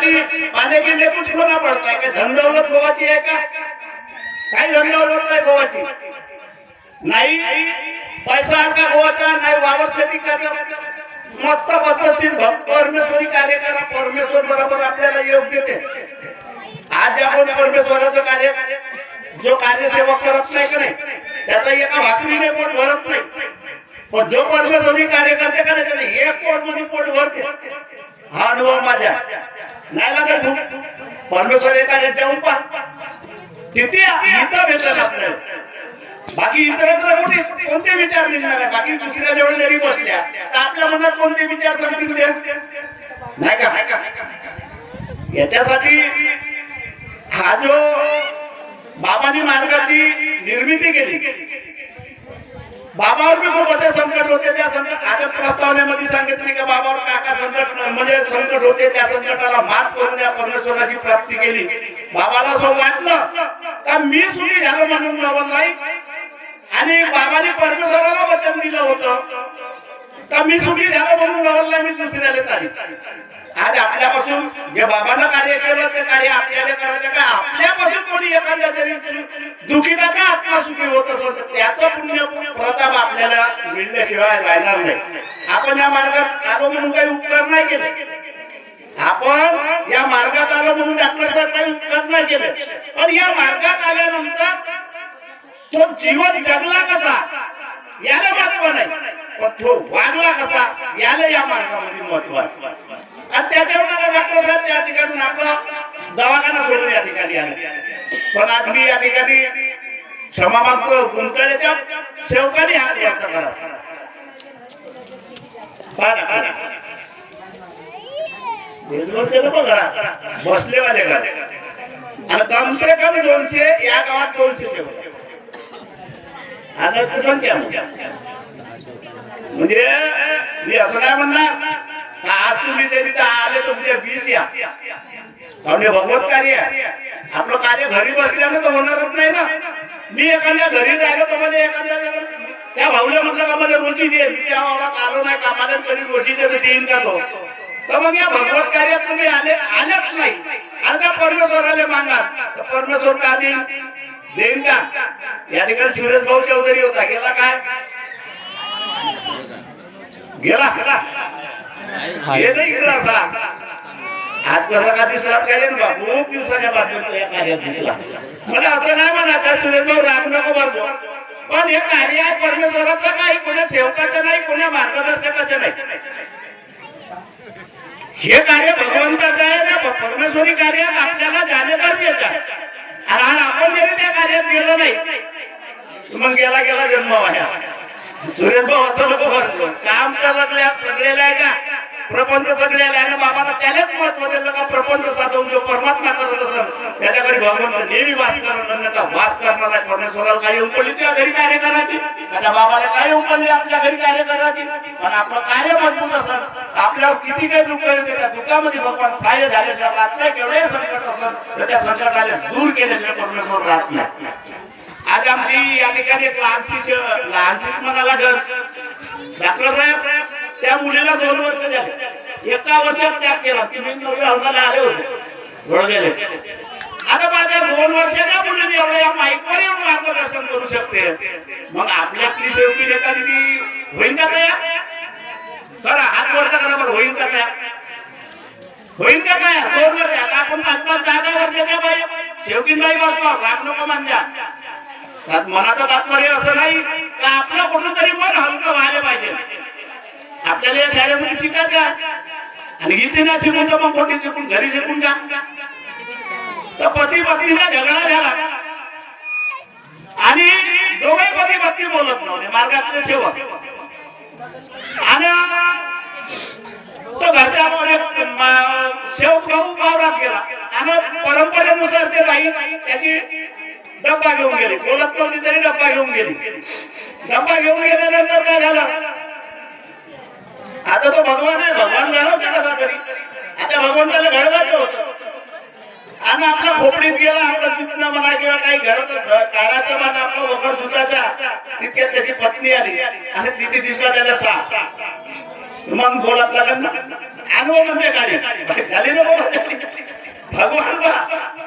त्याच्यासाठी पाने गिरले कुछ खोना पड़ता है. धन दौलत गोवाची आहे का? काही धन दौलत नाही गोवाची. नाही पैसा का गोवाचा, नाही वावर शेती करायचा. मस्त पद्धतशीर परमेश्वरी कार्य करा. परमेश्वर बरोबर आपल्याला योग देते. आज आपण परमेश्वराचं कार्य, जो कार्यसेवक करत नाही का नाही, त्याचा एका भाकरीने पोट भरत नाही. पण जो परमेश्वरी कार्य करते का नाही, एक पोट मध्ये पोट भरते. हा अनुभव माझा नाही लागत. परमेश्वर एखाद्या जाऊन पहा, तिथे इथं भेटत आपल्याला. बाकी इतरत्र कुठे कोणते विचार निघणार आहे? बाकी दुसऱ्या जवळ जरी बसल्या तर आपल्या मनात कोणते विचार सांगतील ते नाही का? याच्यासाठी हा जो बाबांनी मार्गाची निर्मिती केली, बाबावर बी खूप असे संकट होते. त्या संकट आज प्रस्तावनेमध्ये सांगितले की बाबावर काका संकट म्हणजे संकट होते, त्या संकटाला मात करून त्या परमेश्वराची प्राप्ती केली. बाबाला असं वाटलं का मी सुखी झालो म्हणून नवल नाही, आणि बाबांनी परमेश्वराला वचन दिलं होतं का मी सुखी झालो म्हणून नवल नाही, मी दुसऱ्याला तारीख. आज आपल्यापासून जे बाबांना कार्य केलं ते कार्य आपल्याला करायचं का? आपल्यापासून कोणी एखाद्या जरी दुःखीचा आत्मा सुखी होत असेल तर त्याचं पुण्य प्रताप आपल्याला मिळण्याशिवाय राहणार नाही. आपण या मार्गात आलो म्हणून काही उपकार नाही केले. आपण या मार्गात आलो म्हणून डॉक्टर साहेब काही उपकार नाही केले. पण या मार्गात आल्यानंतर तो जीवन जगला कसा याला महत्व नाही, पण तो वागला कसा याला या मार्गामध्ये महत्व आहे. आणि त्याच्यावर डॉक्टर साहेब त्या ठिकाणी आपला दवाखाना सोडून या ठिकाणी आले. पण आज मी या ठिकाणी क्षमा मागतो, गुंतवण्याच्या सेवकाने हात व्यक्त करा. बसलेवाले का आणि कम से कम 200 या गावात 200 सेवक आणि संख्या म्हणजे मी असं काय म्हणणार आज तुम्ही जरी आले तर उद्या 20 या. भगवत कार्य आपलं कार्य घरी बसल्याने तर होणारच नाही ना. मी एखाद्या घरी जायला तर मला एखाद्या त्या भाऊला म्हटलं का मला रोजी दे, मी त्या वावरात आलो नाही कामाला तरी रोजी देईन का तो? तर मग या भगवत कार्यात तुम्ही आलेच नाही. आता परमेश्वराला मागा तर परमेश्वर का देईन का? या ठिकाणी सुरेश भाऊ चौधरी होता, गेला काय? गेला हे नाही गेला असा. आज कसा का दिसला काय बा? खूप दिवसाच्या बातम्या या कार्यात दिसला. मला असं नाही म्हणायचं सुरेश भाऊ राग नको बरं, पण हे कार्य आहे परमेश्वराचं काही कोण्या सेवकाचं नाही, कोण्या मार्गदर्शकाचं नाही. हे कार्य भगवंताचं आहे ना. परमेश्वरी कार्यात आपल्याला जाणे गरजेचं आहे. आणि आपण जरी त्या कार्यात गेलो नाही मग गेला जन्म आहे. सुरेश भाऊ असं नको बसलो, काम चालकल्या सगळेला आहे का? प्रपंच सगळेला आहे ना. बाबाला त्यालाच महत्व दिलं का प्रपंच साधवून जो परमात्मा करत असेल त्याच्या घरी भगवंत नेहमी वास करत, अन्यथा वास करणार आहे. परमेश्वराला काही उंपडली त्या घरी कार्य करायची, त्याच्या बाबाला काही उंपडली आपल्या घरी कार्य करायची. पण आपलं कार्य मजबूत असेल, आपल्यावर किती काही दुःख येते त्या दुःखामध्ये भगवान सहाय्य झाल्याशिवाय राहत नाही. केवढे संकट असेल तर त्या संकटाला दूर केल्याशिवाय परमेश्वर राहत नाही. आज आमची या ठिकाणी एक लहानशी म्हणाला घर डॉक्टर साहेब, त्या मुलीला 2 वर्ष झाले. एका वर्षात त्याग केला. तुम्ही 9व्या हंगाला आले होते वळगेले. आता माझ्या 2 वर्षाच्या मुलीने एवढं या माईकवर येऊन मार्गदर्शन करू शकते, मग आपल्यातली सेवकी एखादी होईल का तयार? करा हात वरचा करा बरं. होईल का तयार? होईल का काय? 2 वर्ष. आता आपण 5-10 वर्षाच्या बाई सेवकीन बाई बसतो. राग नको मांजा. मनाचं तात्पर्य असं नाही का आपलं कुठून तरी मन हलकं व्हायला पाहिजे. आपल्याला या शाळेमध्ये शिकायचं आणि इथे ना शिकून तर मग खोटी शिकून घरी शिकून का? तर पती पत्नीचा झगडा झाला आणि दोघे पती पत्नी बोलत नव्हते, मार्गातले सेवक. आणि तो घरच्या सेवक भाऊ वावरात गेला आणि परंपरेनुसार ते बाई त्याची डब्बा घेऊन गेली. बोलत नव्हती तरी डब्बा घेऊन गेली. डब्बा घेऊन गेल्यानंतर काय झालं? आता तो भगवान आहे, भगवान घडवते कसा तरी. आता भगवंताला घडवायचं होतं आणि आपल्या खोपडीत गेला आपला जुतणं म्हणा किंवा काही घरात काळाचा म्हणा आपला वखर जुताचा. तितक्यात त्याची पत्नी आली आणि तिथे दिसला त्याला साप. मग बोलत लागत ना अनुभव म्हणजे काय झाली ना बोलत भगवान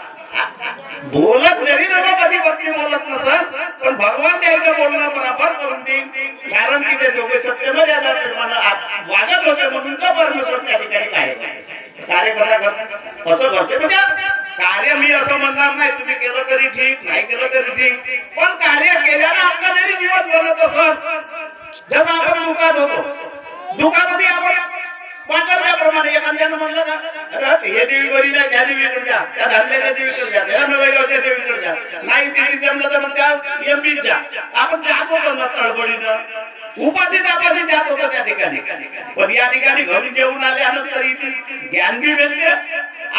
बोलत जरी नका कधी भक्ती बोलत नसत पण भगवान त्याचं बोलणं बरोबर करून देईल कारण की ते दोघे सत्य मर्यादा वागत होते म्हणून तो परमेश्वर त्या ठिकाणी काय कार्य कसा करतो कसं करते म्हणजे कार्य मी असं म्हणणार नाही तुम्ही केलं तरी ठीक नाही केलं तरी ठीक पण कार्य केल्यानं आपलं जरी जीवन बनत असत जसं आपण दुःखात होतो दुःखामध्ये आपण वाटलं त्याप्रमाणे एखाद्यानं म्हणलं का हे देवी बरी नाही त्या देवीकडे जा त्या धाडल्याच्या देवीकडे जा त्या नवेगावच्या देवीकडे जा नाही तिथे जमलं तर मग त्या एमपीत जा आपण जात होतो ना तळबडीनं उपाशी तापाशी जात होतो त्या ठिकाणी पण या ठिकाणी घरी जेवून आल्यानंतर इथे ज्ञान बी भेटते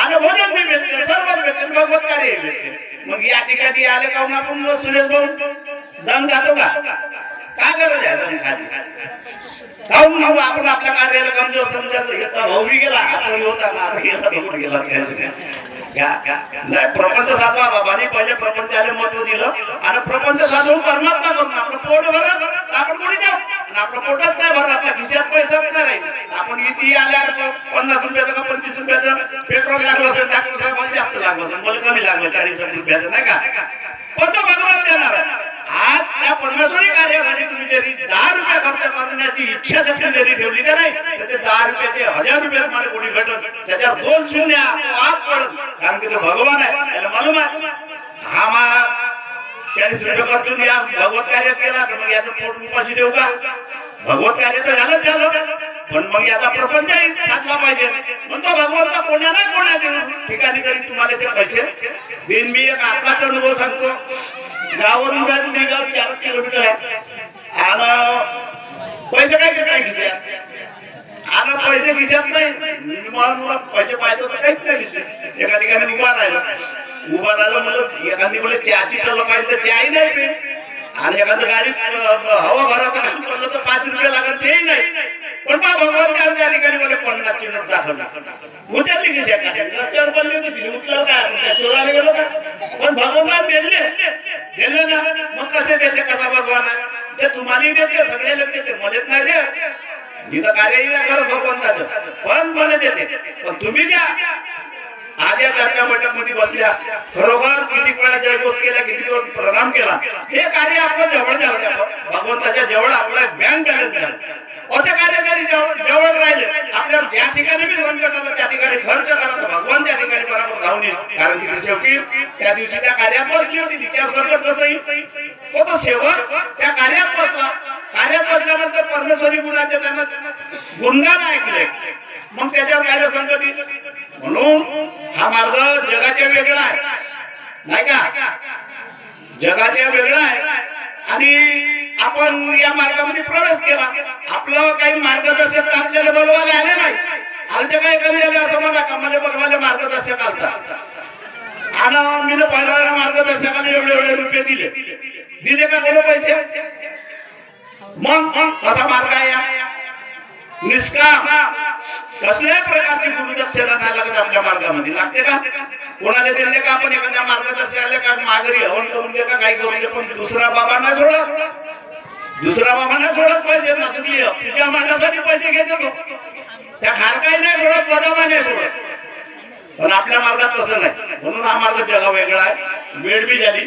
आणि भोजन बी भेटते सर्वच भेटते भगवत कार्य भेटते मग या ठिकाणी आले काहून आपण सुरेश भाऊ दम जातो का काय गरज आहे दम खाली काहून भाऊ आपण आपल्या कार्याला कमजोर समजायचं याचा भाऊ बी गेला आता होता ना आता गेला तो गेला नाही प्रपंच साधवा बाबांनी पहिले प्रपंचाला महत्व दिलं आणि प्रपंच साधवून परमात्मा करून आपलं पोट भरत आपण कुठे जाऊ आणि आपलं पोटात नाही भरत आपल्या खिशात पैसाच नाही राहील आपण इथे आल्यावर 50 रुपयाचं का 25 रुपयाचं पेट्रोल लागलं असेल डॉक्टर साहेब जास्त लागलं असेल मला कमी लागलं 40 रुपयाचं नाही का पण तो भगवान देणार आज त्या परमेश्वरी कार्यासाठी तुम्ही जरी 10 रुपये खर्च करण्याची इच्छा शक्ती जरी ठेवली का नाही तर ते 10 रुपयाचे 1000 रुपये मला कोणी भेटत त्याच्यावर 2 शून्य आत पडत कारण की तो भगवान आहे त्याला मालूम आहे हा मा 40 रुपये खर्चून या भगवत कार्य केला तर मग याचं पोट उपाशी देऊ का भगवत कार्य तर झालं पण मग याचा प्रपंचही साधला पाहिजे म्हणतो भगवंत कोणा ठिकाणी तरी तुम्हाला ते पैसे देईन मी एक आपलाच अनुभव सांगतो गावावरून जाऊन मी गाव 4 किलोमीटर आहे आणि पैसे काय खिशात आणि पैसे खिशात नाही मला पैसे पाहिजे तर काहीच नाही दिसले एका ठिकाणी उभा राहिलो म्हणलं एखादी बोले चहाची तल पाहिजे तर चहाही नाही पे आणि एखादं गाडीत हवा भरायचं काम पडलं तर 5 रुपये लागत तेही नाही पण बा भगवान त्या ठिकाणी बोले 50 ची नोट दाखवली उचलली की रस्त्यावर बनली होती तिने उचल काय चोरायला गेलो का पण भगवान दिले ना मग कसे दिले कसा भगवान आहे ते तुम्हालाही देते सगळे लोक देते मलाच नाही देत इथं कार्यही नाही करत भगवंताचं पण मला देते पण तुम्ही द्या आज या चर्चा बैठक मध्ये बसल्या खरोखर किती वेळा जयघोष केला किती दिवस प्रणाम केला हे कार्य आपलं जवळ झालं भगवंताच्या जवळ आपला बँक बॅलन्स झाला असे कार्य जरी जवळ राहिले आपल्याला ज्या ठिकाणी बी संकट आलं त्या ठिकाणी खर्च करा भगवान त्या ठिकाणी बरोबर धावून येईल कारण की शेवटी त्या दिवशी त्या कार्यात बसली होती तिच्यावर संकट कसं येईल तो सेवक त्या कार्यात बसला कार्यात बसल्यानंतर परमेश्वरी गुणाचे त्यांना गुणगान ऐकले मग त्याच्यावर काय संकट येईल म्हणून हा मार्ग जगाच्या वेगळा आहे नाही का जगाच्या वेगळा आहे आणि आपण या मार्गामध्ये प्रवेश केला आपलं काही मार्गदर्शक आपल्याला बोलवायला आले नाही आलते काही कमी आले असं म्हणा का मला बोलवायला मार्गदर्शक आलता आणि मी पहिल्या मार्गदर्शकाला एवढे रुपये दिले का कोण पैसे मग कसा मार्ग आहे निष्काम कसल्याही प्रकारची गुरुदक्षिणा नाही लागत आपल्या मार्गामध्ये लागते का कोणाला दिले का आपण एखाद्या मार्गदर्शकाला का माघारी हवन करून दे का काही करून दे पण दुसरा बाबा नाही सोडत पैसे नसली तुझ्या मार्गासाठी पैसे घेतो तो त्या खारकाही नाही सोडत बदामा नाही सोडत पण आपल्या मार्गात तसं नाही म्हणून हा मार्ग जगा वेगळा आहे वेळ बी झाली